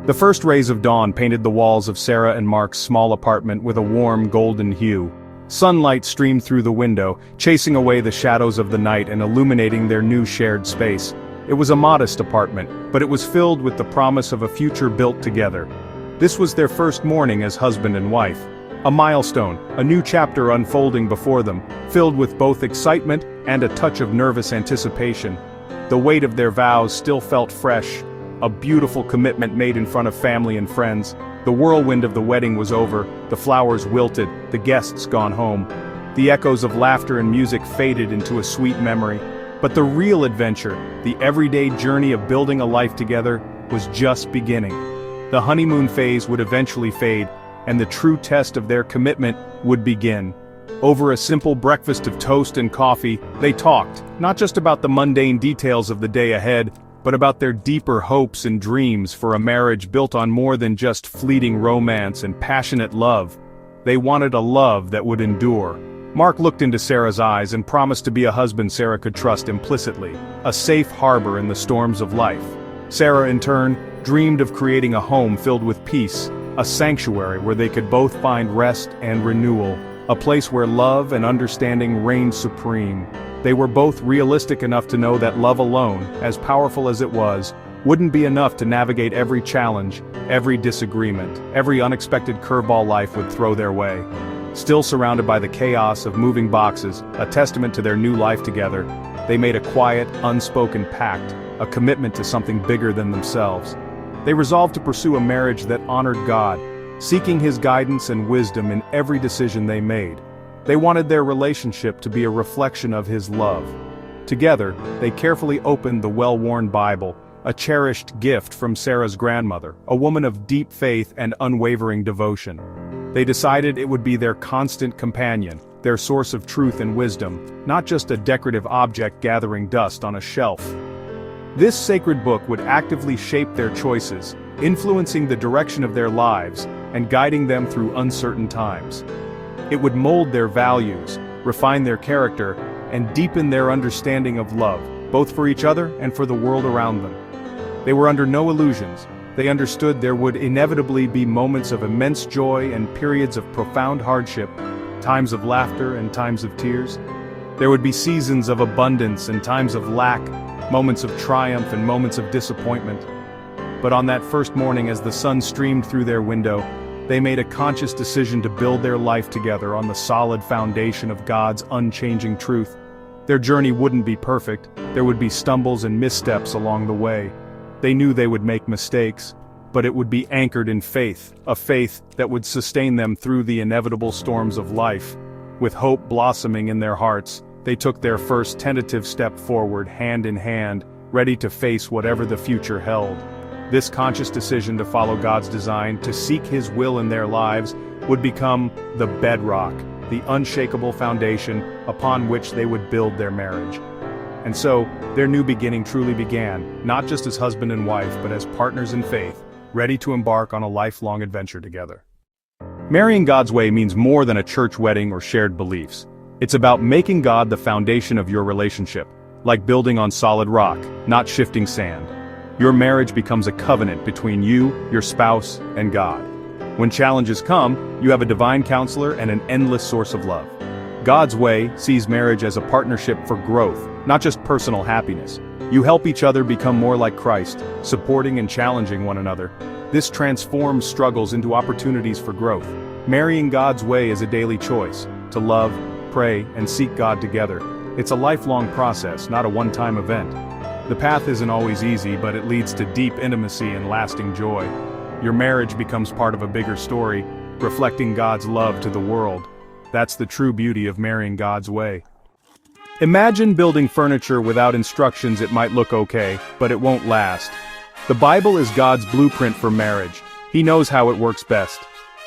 The first rays of dawn painted the walls of Sarah and Mark's small apartment with a warm golden hue. Sunlight streamed through the window, chasing away the shadows of the night and illuminating their new shared space. It was a modest apartment, but it was filled with the promise of a future built together. This was their first morning as husband and wife. A milestone, a new chapter unfolding before them, filled with both excitement and a touch of nervous anticipation. The weight of their vows still felt fresh, a beautiful commitment made in front of family and friends. The whirlwind of the wedding was over, the flowers wilted, the guests gone home. The echoes of laughter and music faded into a sweet memory. But the real adventure, the everyday journey of building a life together, was just beginning. The honeymoon phase would eventually fade, and the true test of their commitment would begin. Over a simple breakfast of toast and coffee, they talked, not just about the mundane details of the day ahead, but about their deeper hopes and dreams for a marriage built on more than just fleeting romance and passionate love. They wanted a love that would endure. Mark looked into Sarah's eyes and promised to be a husband Sarah could trust implicitly, a safe harbor in the storms of life. Sarah, in turn, dreamed of creating a home filled with peace, a sanctuary where they could both find rest and renewal, a place where love and understanding reigned supreme. They were both realistic enough to know that love alone, as powerful as it was, wouldn't be enough to navigate every challenge, every disagreement, every unexpected curveball life would throw their way. Still surrounded by the chaos of moving boxes, a testament to their new life together, they made a quiet, unspoken pact, a commitment to something bigger than themselves. They resolved to pursue a marriage that honored God, seeking His guidance and wisdom in every decision they made. They wanted their relationship to be a reflection of His love. Together, they carefully opened the well-worn Bible, a cherished gift from Sarah's grandmother, a woman of deep faith and unwavering devotion. They decided it would be their constant companion, their source of truth and wisdom, not just a decorative object gathering dust on a shelf. This sacred book would actively shape their choices, influencing the direction of their lives and guiding them through uncertain times. It would mold their values, refine their character, and deepen their understanding of love, both for each other and for the world around them. They were under no illusions. They understood there would inevitably be moments of immense joy and periods of profound hardship, times of laughter and times of tears. There would be seasons of abundance and times of lack, moments of triumph and moments of disappointment. But on that first morning, as the sun streamed through their window, they made a conscious decision to build their life together on the solid foundation of God's unchanging truth. Their journey wouldn't be perfect. There would be stumbles and missteps along the way. They knew they would make mistakes, but it would be anchored in faith, a faith that would sustain them through the inevitable storms of life. With hope blossoming in their hearts, they took their first tentative step forward, hand in hand, ready to face whatever the future held. This conscious decision to follow God's design, to seek His will in their lives, would become the bedrock, the unshakable foundation upon which they would build their marriage. And so, their new beginning truly began, not just as husband and wife, but as partners in faith, ready to embark on a lifelong adventure together. Marrying God's way means more than a church wedding or shared beliefs. It's about making God the foundation of your relationship, like building on solid rock, not shifting sand. Your marriage becomes a covenant between you, your spouse, and God. When challenges come, you have a divine counselor and an endless source of love. God's way sees marriage as a partnership for growth, not just personal happiness. You help each other become more like Christ, supporting and challenging one another. This transforms struggles into opportunities for growth. Marrying God's way is a daily choice, to love, pray, and seek God together. It's a lifelong process, not a one-time event. The path isn't always easy, but it leads to deep intimacy and lasting joy. Your marriage becomes part of a bigger story, reflecting God's love to the world. That's the true beauty of marrying God's way. Imagine building furniture without instructions. It might look okay, but it won't last. The Bible is God's blueprint for marriage. He knows how it works best.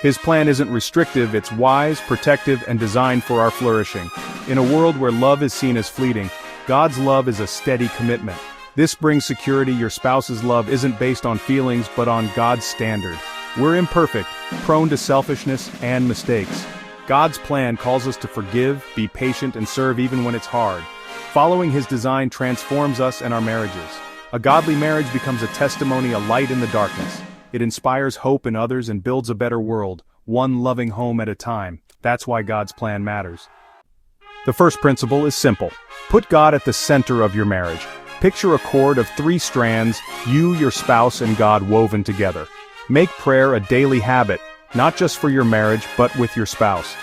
His plan isn't restrictive, it's wise, protective, and designed for our flourishing. In a world where love is seen as fleeting, God's love is a steady commitment. This brings security. Your spouse's love isn't based on feelings but on God's standard. We're imperfect, prone to selfishness and mistakes. God's plan calls us to forgive, be patient, and serve even when it's hard. Following His design transforms us and our marriages. A godly marriage becomes a testimony, a light in the darkness. It inspires hope in others and builds a better world, one loving home at a time. That's why God's plan matters. The first principle is simple. Put God at the center of your marriage. Picture a cord of 3 strands, you, your spouse, and God woven together. Make prayer a daily habit, not just for your marriage, but with your spouse.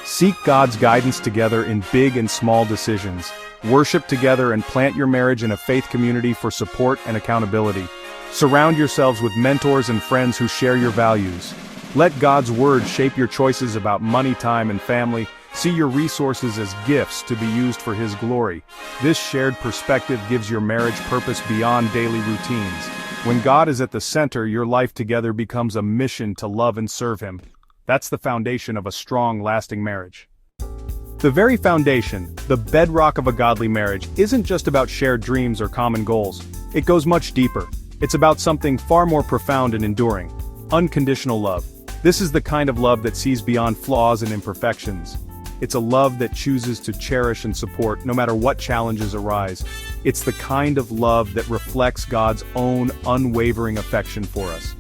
Seek God's guidance together in big and small decisions. Worship together and plant your marriage in a faith community for support and accountability. Surround yourselves with mentors and friends who share your values. Let God's word shape your choices about money, time, and family. See your resources as gifts to be used for His glory. This shared perspective gives your marriage purpose beyond daily routines. When God is at the center, your life together becomes a mission to love and serve Him. That's the foundation of a strong, lasting marriage. The very foundation, the bedrock of a godly marriage, isn't just about shared dreams or common goals. It goes much deeper. It's about something far more profound and enduring. Unconditional love. This is the kind of love that sees beyond flaws and imperfections. It's a love that chooses to cherish and support no matter what challenges arise. It's the kind of love that reflects God's own unwavering affection for us.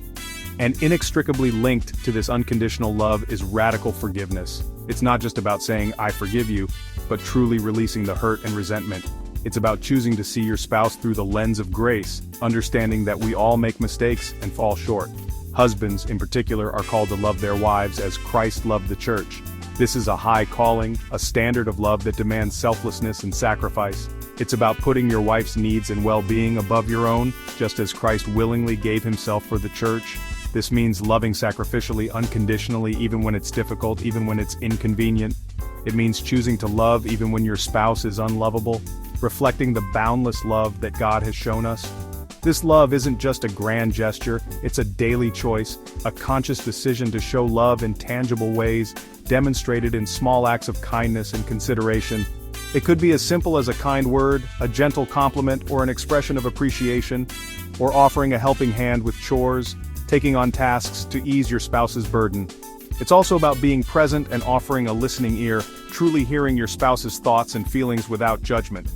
And inextricably linked to this unconditional love is radical forgiveness. It's not just about saying, "I forgive you," but truly releasing the hurt and resentment. It's about choosing to see your spouse through the lens of grace, understanding that we all make mistakes and fall short. Husbands, in particular, are called to love their wives as Christ loved the church. This is a high calling, a standard of love that demands selflessness and sacrifice. It's about putting your wife's needs and well-being above your own, just as Christ willingly gave Himself for the church. This means loving sacrificially, unconditionally, even when it's difficult, even when it's inconvenient. It means choosing to love even when your spouse is unlovable, reflecting the boundless love that God has shown us. This love isn't just a grand gesture, it's a daily choice, a conscious decision to show love in tangible ways, demonstrated in small acts of kindness and consideration. It could be as simple as a kind word, a gentle compliment, or an expression of appreciation, or offering a helping hand with chores, taking on tasks to ease your spouse's burden. It's also about being present and offering a listening ear, truly hearing your spouse's thoughts and feelings without judgment.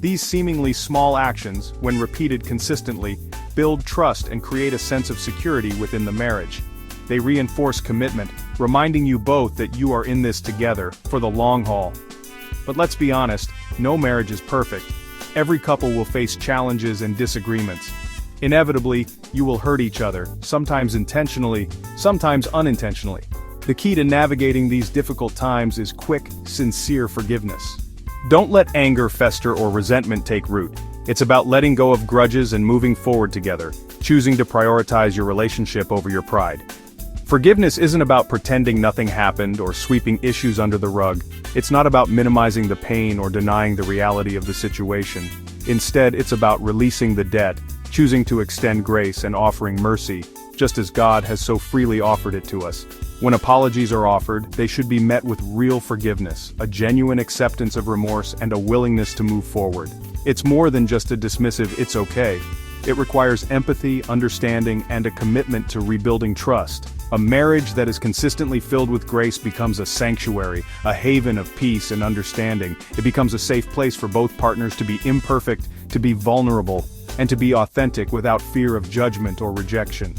These seemingly small actions, when repeated consistently, build trust and create a sense of security within the marriage. They reinforce commitment, reminding you both that you are in this together, for the long haul. But let's be honest, no marriage is perfect. Every couple will face challenges and disagreements. Inevitably, you will hurt each other, sometimes intentionally, sometimes unintentionally. The key to navigating these difficult times is quick, sincere forgiveness. Don't let anger fester or resentment take root. It's about letting go of grudges and moving forward together, choosing to prioritize your relationship over your pride. Forgiveness isn't about pretending nothing happened or sweeping issues under the rug. It's not about minimizing the pain or denying the reality of the situation. Instead, it's about releasing the debt, choosing to extend grace and offering mercy, just as God has so freely offered it to us. When apologies are offered, they should be met with real forgiveness, a genuine acceptance of remorse, and a willingness to move forward. It's more than just a dismissive "it's okay." It requires empathy, understanding, and a commitment to rebuilding trust. A marriage that is consistently filled with grace becomes a sanctuary, a haven of peace and understanding. It becomes a safe place for both partners to be imperfect, to be vulnerable, and to be authentic without fear of judgment or rejection.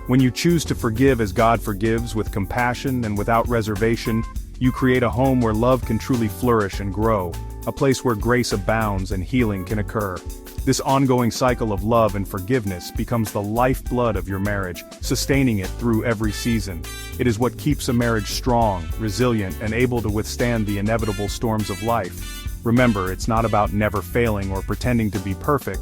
When you choose to forgive as God forgives, with compassion and without reservation, you create a home where love can truly flourish and grow, a place where grace abounds and healing can occur. This ongoing cycle of love and forgiveness becomes the lifeblood of your marriage, sustaining it through every season. It is what keeps a marriage strong, resilient, and able to withstand the inevitable storms of life. Remember, it's not about never failing or pretending to be perfect.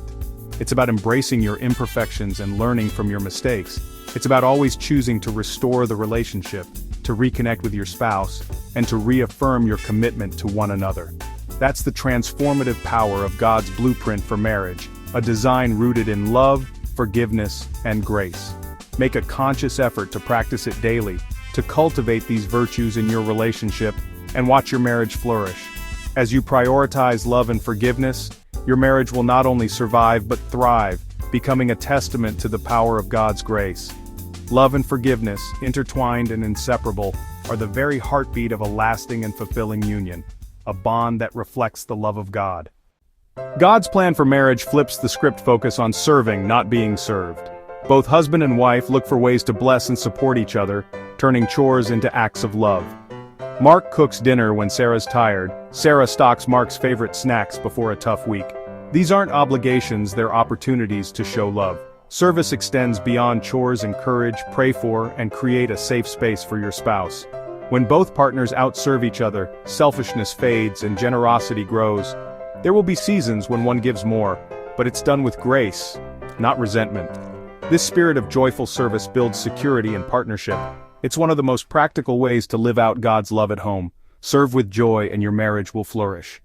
It's about embracing your imperfections and learning from your mistakes. It's about always choosing to restore the relationship, to reconnect with your spouse, and to reaffirm your commitment to one another. That's the transformative power of God's blueprint for marriage, a design rooted in love, forgiveness, and grace. Make a conscious effort to practice it daily, to cultivate these virtues in your relationship, and watch your marriage flourish. As you prioritize love and forgiveness, your marriage will not only survive but thrive, becoming a testament to the power of God's grace. Love and forgiveness, intertwined and inseparable, are the very heartbeat of a lasting and fulfilling union, a bond that reflects the love of God. God's plan for marriage flips the script focus on serving, not being served. Both husband and wife look for ways to bless and support each other, turning chores into acts of love. Mark cooks dinner when Sarah's tired. Sarah stocks Mark's favorite snacks before a tough week. These aren't obligations, they're opportunities to show love. Service extends beyond chores. Encourage, pray for, and create a safe space for your spouse. When both partners outserve each other, selfishness fades and generosity grows. There will be seasons when one gives more, but it's done with grace, not resentment. This spirit of joyful service builds security and partnership. It's one of the most practical ways to live out God's love at home. Serve with joy and your marriage will flourish.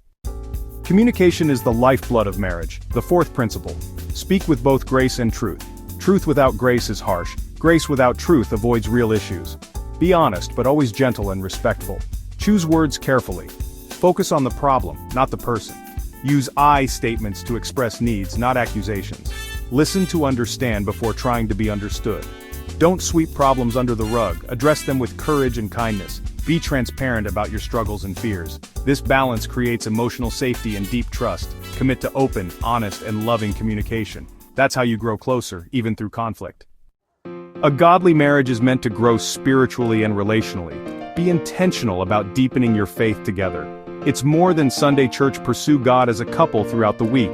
Communication is the lifeblood of marriage. The fourth principle. Speak with both grace and truth. Truth without grace is harsh. Grace without truth avoids real issues. Be honest, but always gentle and respectful. Choose words carefully. Focus on the problem, not the person. Use I statements to express needs, not accusations. Listen to understand before trying to be understood. Don't sweep problems under the rug, address them with courage and kindness. Be transparent about your struggles and fears. This balance creates emotional safety and deep trust. Commit to open, honest, and loving communication. That's how you grow closer, even through conflict. A godly marriage is meant to grow spiritually and relationally. Be intentional about deepening your faith together. It's more than Sunday church. Pursue God as a couple throughout the week.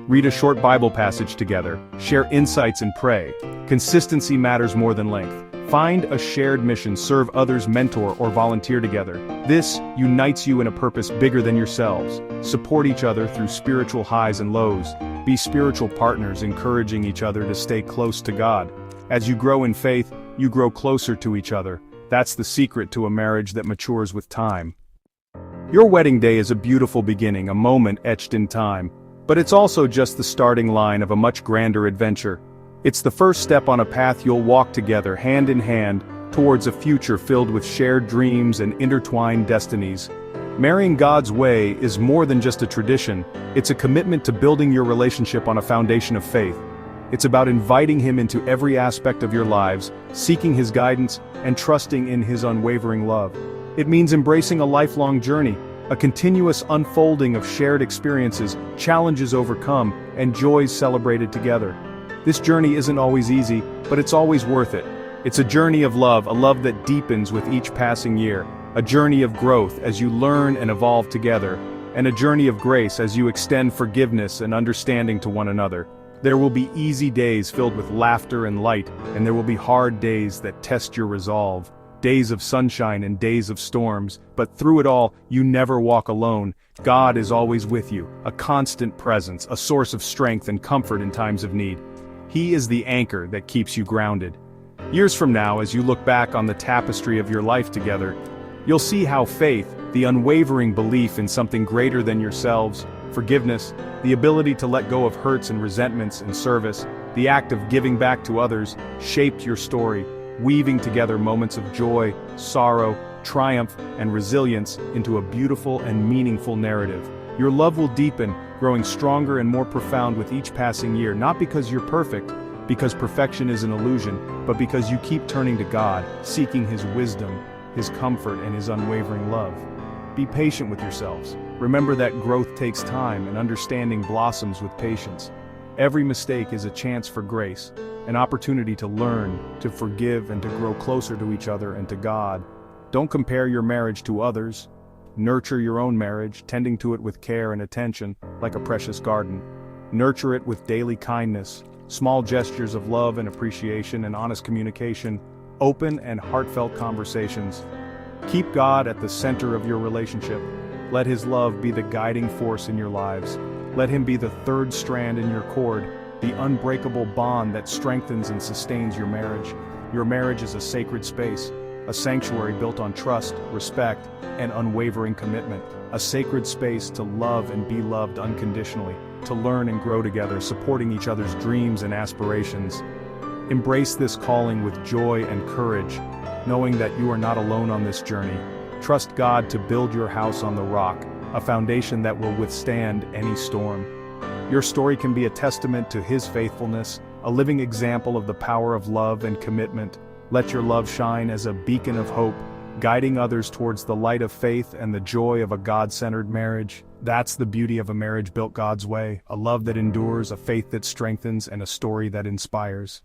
Read a short Bible passage together, share insights and pray. Consistency matters more than length. Find a shared mission, serve others, mentor, or volunteer together. This unites you in a purpose bigger than yourselves. Support each other through spiritual highs and lows. Be spiritual partners, encouraging each other to stay close to God. As you grow in faith, you grow closer to each other. That's the secret to a marriage that matures with time. Your wedding day is a beautiful beginning, a moment etched in time. But it's also just the starting line of a much grander adventure. It's the first step on a path you'll walk together, hand in hand, towards a future filled with shared dreams and intertwined destinies. Marrying God's way is more than just a tradition, it's a commitment to building your relationship on a foundation of faith. It's about inviting Him into every aspect of your lives, seeking His guidance, and trusting in His unwavering love. It means embracing a lifelong journey, a continuous unfolding of shared experiences, challenges overcome, and joys celebrated together. This journey isn't always easy, but it's always worth it. It's a journey of love, a love that deepens with each passing year, a journey of growth as you learn and evolve together, and a journey of grace as you extend forgiveness and understanding to one another. There will be easy days filled with laughter and light, and there will be hard days that test your resolve. Days of sunshine and days of storms, but through it all, you never walk alone. God is always with you, a constant presence, a source of strength and comfort in times of need. He is the anchor that keeps you grounded. Years from now, as you look back on the tapestry of your life together, you'll see how faith, the unwavering belief in something greater than yourselves, forgiveness, the ability to let go of hurts and resentments in service, the act of giving back to others, shaped your story, weaving together moments of joy, sorrow, triumph, and resilience into a beautiful and meaningful narrative. Your love will deepen, growing stronger and more profound with each passing year, not because you're perfect, because perfection is an illusion, but because you keep turning to God, seeking His wisdom, His comfort, and His unwavering love. Be patient with yourselves. Remember that growth takes time and understanding blossoms with patience. Every mistake is a chance for grace, an opportunity to learn, to forgive, and to grow closer to each other and to God. Don't compare your marriage to others. Nurture your own marriage, tending to it with care and attention, like a precious garden. Nurture it with daily kindness, small gestures of love and appreciation and honest communication, open and heartfelt conversations. Keep God at the center of your relationship. Let His love be the guiding force in your lives. Let Him be the third strand in your cord, the unbreakable bond that strengthens and sustains your marriage. Your marriage is a sacred space, a sanctuary built on trust, respect, and unwavering commitment. A sacred space to love and be loved unconditionally, to learn and grow together, supporting each other's dreams and aspirations. Embrace this calling with joy and courage, knowing that you are not alone on this journey. Trust God to build your house on the rock, a foundation that will withstand any storm. Your story can be a testament to His faithfulness, a living example of the power of love and commitment. Let your love shine as a beacon of hope, guiding others towards the light of faith and the joy of a God-centered marriage. That's the beauty of a marriage built God's way, a love that endures, a faith that strengthens, and a story that inspires.